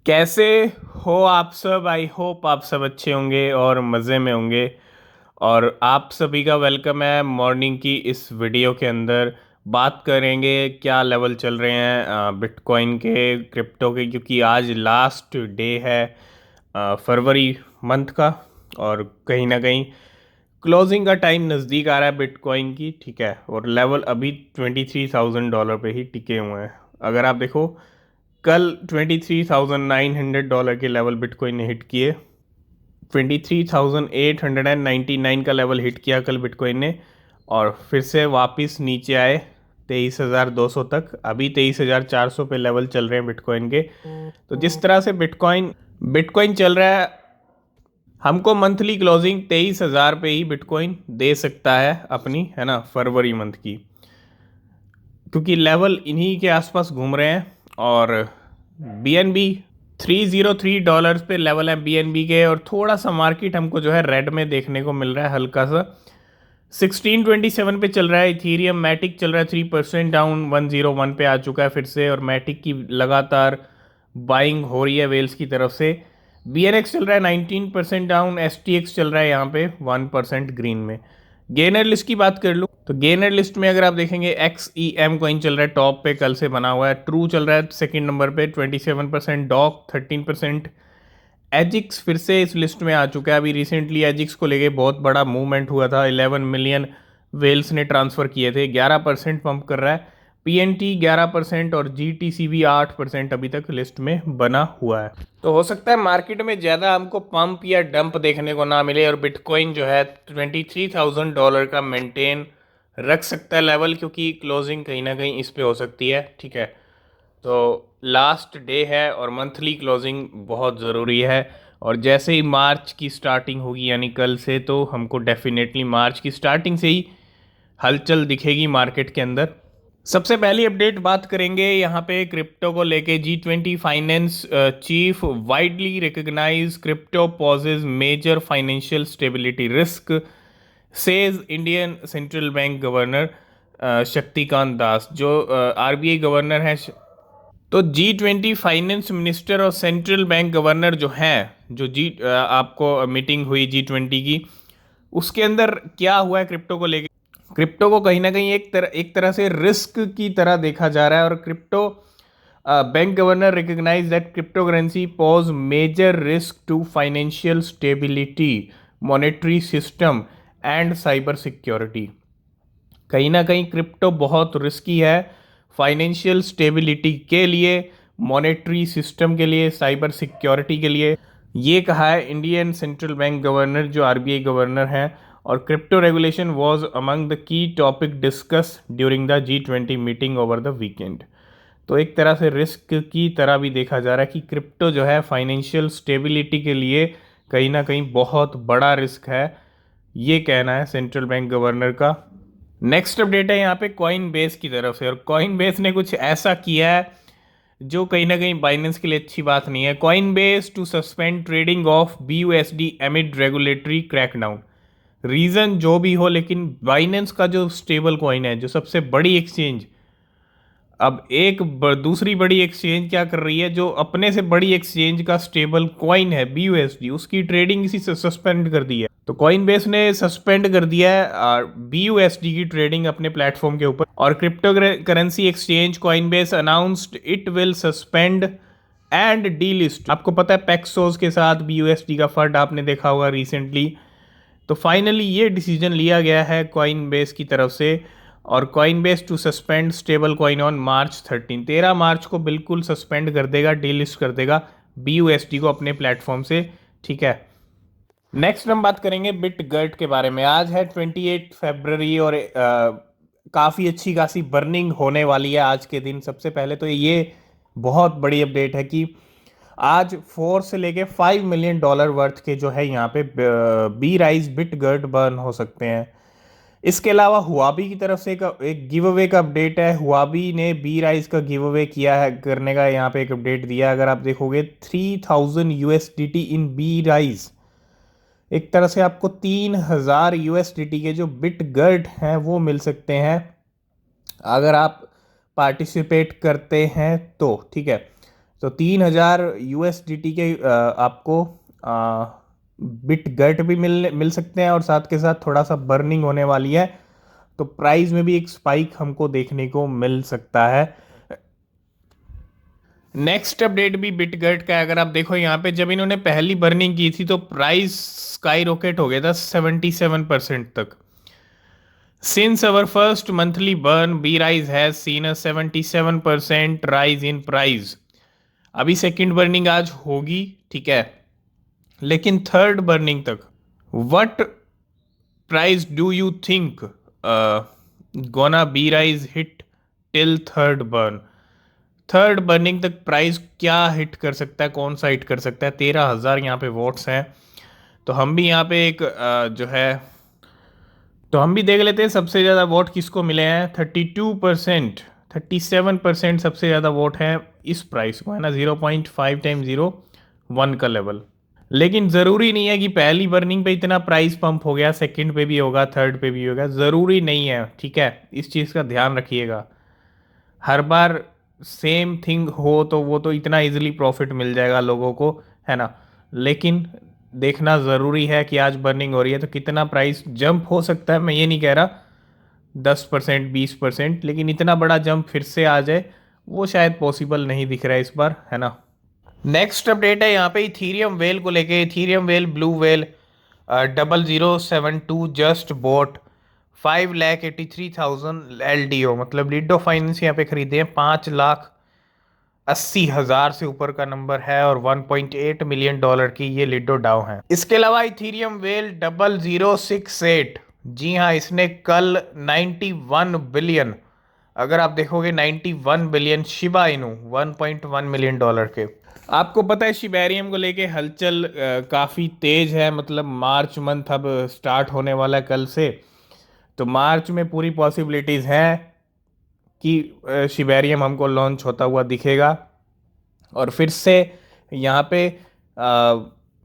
कैसे हो आप सब। आई होप आप सब अच्छे होंगे और मज़े में होंगे। और आप सभी का वेलकम है मॉर्निंग की इस वीडियो के अंदर। बात करेंगे क्या लेवल चल रहे हैं बिटकॉइन के, क्रिप्टो के, क्योंकि आज लास्ट डे है फरवरी मंथ का। और कहीं ना कहीं क्लोजिंग का टाइम नज़दीक आ रहा है बिटकॉइन की, ठीक है। और लेवल अभी $23,000 पे ही टिके हुए हैं। अगर आप देखो, कल $23,900 के लेवल बिटकॉइन ने हिट किए। 23,899 का लेवल हिट किया कल बिटकॉइन ने, और फिर से वापस नीचे आए 23,200 तक। अभी 23,400 पे लेवल चल रहे हैं बिटकॉइन के। तो जिस तरह से बिटकॉइन बिटकॉइन चल रहा है, हमको मंथली क्लोजिंग 23,000 पे ही बिटकॉइन दे सकता है अपनी, है ना, फरवरी मंथ की, क्योंकि लेवल इन्हीं के आसपास घूम रहे हैं। और BNB $303 पे लेवल है BNB के। और थोड़ा सा मार्केट हमको जो है रेड में देखने को मिल रहा है, हल्का सा 1627 पे चल रहा है। इथीरियम मैटिक चल रहा है 3% डाउन, 101 पे आ चुका है फिर से। और मैटिक की लगातार बाइंग हो रही है वेल्स की तरफ से। BNX चल रहा है 19% डाउन, STX चल रहा है यहाँ पे 1% ग्रीन में। गेनर लिस्ट की बात कर लूँ तो गेनर लिस्ट में अगर आप देखेंगे, XEM कॉइन चल रहा है टॉप पे, कल से बना हुआ है। ट्रू चल रहा है सेकंड नंबर पे 27%, डॉक 13%। एजिक्स फिर से इस लिस्ट में आ चुका है। अभी रिसेंटली एजिक्स को लेके बहुत बड़ा मूवमेंट हुआ था, 11 मिलियन वेल्स ने ट्रांसफ़र किए थे, 11% पंप कर रहा है। PNT 11% और GTC भी 8% अभी तक लिस्ट में बना हुआ है। तो हो सकता है मार्केट में ज़्यादा हमको पंप या डंप देखने को ना मिले, और बिटकॉइन जो है $23,000 का मेंटेन रख सकता है लेवल, क्योंकि क्लोजिंग कहीं ना कहीं इस पे हो सकती है, ठीक है। तो लास्ट डे है और मंथली क्लोजिंग बहुत ज़रूरी है। और जैसे ही मार्च की स्टार्टिंग होगी, यानी कल से, तो हमको डेफिनेटली मार्च की स्टार्टिंग से ही हलचल दिखेगी मार्केट के अंदर। सबसे पहली अपडेट बात करेंगे यहाँ पे क्रिप्टो को लेके। G20 finance chief widely recognise crypto poses major financial stability risk, says Indian central bank governor Shaktikanta Das, जो RBI गवर्नर हैं। तो G20 फाइनेंस मिनिस्टर और सेंट्रल बैंक गवर्नर जो हैं, जो आपको मीटिंग हुई G20 की, उसके अंदर क्या हुआ है क्रिप्टो को लेके। क्रिप्टो को कहीं ना कहीं एक तरह से रिस्क की तरह देखा जा रहा है। और crypto bank governor recognize that crypto currency pose major risk to financial stability, monetary system and cyber security. कहीं ना कहीं क्रिप्टो बहुत रिस्की है फाइनेंशियल स्टेबिलिटी के लिए, मॉनेटरी सिस्टम के लिए, साइबर सिक्योरिटी के लिए। ये कहा है इंडियन सेंट्रल बैंक गवर्नर, जो RBI गवर्नर हैं। और crypto regulation was among the key topic discuss during the G20 meeting over the weekend. तो एक तरह से रिस्क की तरह भी देखा जा रहा है कि क्रिप्टो जो है फाइनेंशियल स्टेबिलिटी के लिए कहीं ना कहीं बहुत बड़ा रिस्क है, ये कहना है सेंट्रल बैंक गवर्नर का। नेक्स्ट अपडेट है यहाँ पे कॉइन बेस की तरफ से। और कॉइन बेस ने कुछ ऐसा किया है जो कहीं ना कहीं बाइनेंस के लिए अच्छी बात नहीं है। Coinbase to suspend trading of BUSD amid regulatory crackdown. Reason जो भी हो, लेकिन बाइनेंस का जो स्टेबल कॉइन है, जो सबसे बड़ी एक्सचेंज, अब एक दूसरी बड़ी एक्सचेंज क्या कर रही है, जो अपने से बड़ी एक्सचेंज का स्टेबल कॉइन है BUSD, उसकी ट्रेडिंग इसी से सस्पेंड कर दी है। तो कॉइन बेस ने सस्पेंड कर दिया है BUSD की ट्रेडिंग अपने प्लेटफॉर्म के ऊपर। और crypto currency exchange coin base announced it will suspend and delist. आपको पता है पैक्सोस के साथ BUSD का फंड आपने देखा होगा रिसेंटली। तो फाइनली ये डिसीजन लिया गया है कॉइन बेस की तरफ से। और Coinbase to suspend stablecoin on March 13 मार्च को बिल्कुल सस्पेंड कर देगा, डीलिस्ट कर देगा BUSD को अपने प्लेटफॉर्म से, ठीक है। नेक्स्ट हम बात करेंगे बिटगर्ट के बारे में। आज है 28 फरवरी और काफ़ी अच्छी खासी बर्निंग होने वाली है आज के दिन। सबसे पहले तो ये बहुत बड़ी अपडेट है कि आज 4 से लेके $5 मिलियन वर्थ के जो है यहाँ पे बी राइज बिटगर्ट बर्न हो सकते हैं। इसके अलावा हुआबी की तरफ से एक गिव अवे का अपडेट है। हुआबी ने बी राइज का गिव अवे किया है, करने का यहाँ पे एक अपडेट दिया है। अगर आप देखोगे 3000 USDT इन बी राइज, एक तरह से आपको 3000 USDT के जो बिटगर्ट हैं वो मिल सकते हैं अगर आप पार्टिसिपेट करते हैं तो, ठीक है। तो 3000 USDT के आपको बिट गट भी मिल सकते हैं और साथ के साथ थोड़ा सा बर्निंग होने वाली है, तो प्राइस में भी एक स्पाइक हमको देखने को मिल सकता है। नेक्स्ट अपडेट भी बिटगट का है। अगर आप देखो यहाँ पे जब इन्होंने पहली बर्निंग की थी तो प्राइस स्काई रॉकेट हो गया था 77% तक। Since our first monthly burn B rise has seen a 77% rise in price. अभी सेकंड बर्निंग आज होगी, ठीक है, लेकिन थर्ड बर्निंग तक what price do you think gonna be rise hit till third burn? Third burning तक price क्या hit कर सकता है, कौन सा हिट कर सकता है? 13,000 यहाँ पे वोट्स हैं, तो हम भी यहाँ पे एक जो है, तो हम भी देख लेते हैं सबसे ज़्यादा वोट किसको मिले हैं। 32%, 37% सबसे ज़्यादा वोट हैं इस प्राइस को, है ना, 0.5 टाइम 0.1 का लेवल। लेकिन ज़रूरी नहीं है कि पहली बर्निंग पे इतना प्राइस पंप हो गया, सेकंड पे भी होगा, थर्ड पे भी होगा, ज़रूरी नहीं है, ठीक है, इस चीज़ का ध्यान रखिएगा। हर बार सेम थिंग हो तो वो तो इतना इजीली प्रॉफिट मिल जाएगा लोगों को, है ना, लेकिन देखना ज़रूरी है कि आज बर्निंग हो रही है तो कितना प्राइस जंप हो सकता है। मैं ये नहीं कह रहा 10% 20%, लेकिन इतना बड़ा जंप फिर से आ जाए वो शायद पॉसिबल नहीं दिख रहा है इस बार, है ना। नेक्स्ट अपडेट है यहाँ पे इथीरियम वेल को लेके। Ethereum whale blue whale 0072 just boat 5,83,000 LDO, मतलब लिडो फाइनेंस यहाँ पे खरीदे हैं। 5,80,000 से ऊपर का नंबर है और $1.8 मिलियन की ये लिडो डाउ है। इसके अलावा इथीरियम वेल 0068, जी हाँ, इसने कल 91 बिलियन, अगर आप देखोगे 91 बिलियन शिबा इनू $1.1 मिलियन के। आपको पता है शिबेरियम को लेके हलचल काफ़ी तेज है, मतलब मार्च मंथ अब स्टार्ट होने वाला है कल से, तो मार्च में पूरी पॉसिबिलिटीज़ हैं कि शिबेरियम हमको लॉन्च होता हुआ दिखेगा। और फिर से यहाँ पे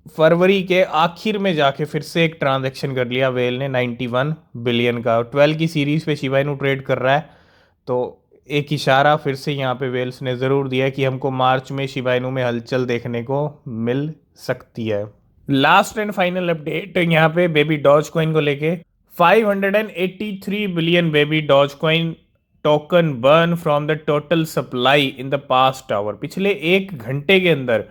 फरवरी के आखिर में जाके फिर से एक ट्रांजैक्शन कर लिया वेल ने 91 बिलियन का। 12 की सीरीज़ पे शिबा इनू ट्रेड कर रहा है, तो एक इशारा फिर से यहाँ पे वेल्स ने ज़रूर दिया कि हमको मार्च में शिबा इनू में हलचल देखने को मिल सकती है। लास्ट एंड फाइनल अपडेट यहाँ पे बेबी डॉज कॉइन को लेके। 583 billion baby doge coin token burn from the total supply in the past hour. पिछले एक घंटे के अंदर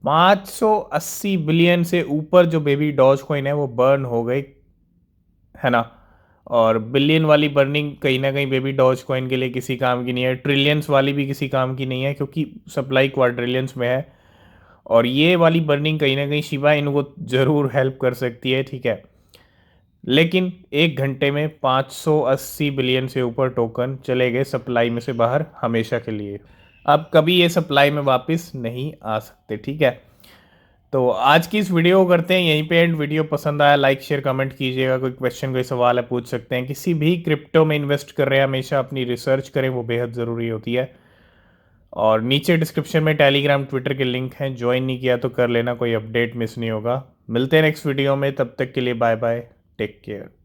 580 बिलियन से ऊपर जो बेबी डॉज कॉइन है वो बर्न हो गई, है ना। और बिलियन वाली बर्निंग कहीं ना कहीं बेबी डॉज कॉइन के लिए किसी काम की नहीं है, ट्रिलियंस वाली भी किसी काम की नहीं है क्योंकि सप्लाई क्वाड्रिलियंस में है, और ये वाली बर्निंग कहीं ना कहीं शिबा इनको ज़रूर हेल्प कर सकती है, ठीक है। लेकिन एक घंटे में 580 बिलियन से ऊपर टोकन चले गए सप्लाई में से बाहर हमेशा के लिए। अब कभी ये सप्लाई में वापस नहीं आ सकते, ठीक है। तो आज की इस वीडियो को करते हैं यहीं पे एंड। वीडियो पसंद आया लाइक शेयर कमेंट कीजिएगा। कोई क्वेश्चन कोई सवाल है पूछ सकते हैं। किसी भी क्रिप्टो में इन्वेस्ट कर रहे हैं हमेशा अपनी रिसर्च करें, वो बेहद ज़रूरी होती है। और नीचे डिस्क्रिप्शन में टेलीग्राम ट्विटर के लिंक हैं, ज्वाइन नहीं किया तो कर लेना, कोई अपडेट मिस नहीं होगा। मिलते हैं नेक्स्ट वीडियो में, तब तक के लिए बाय बाय, टेक केयर।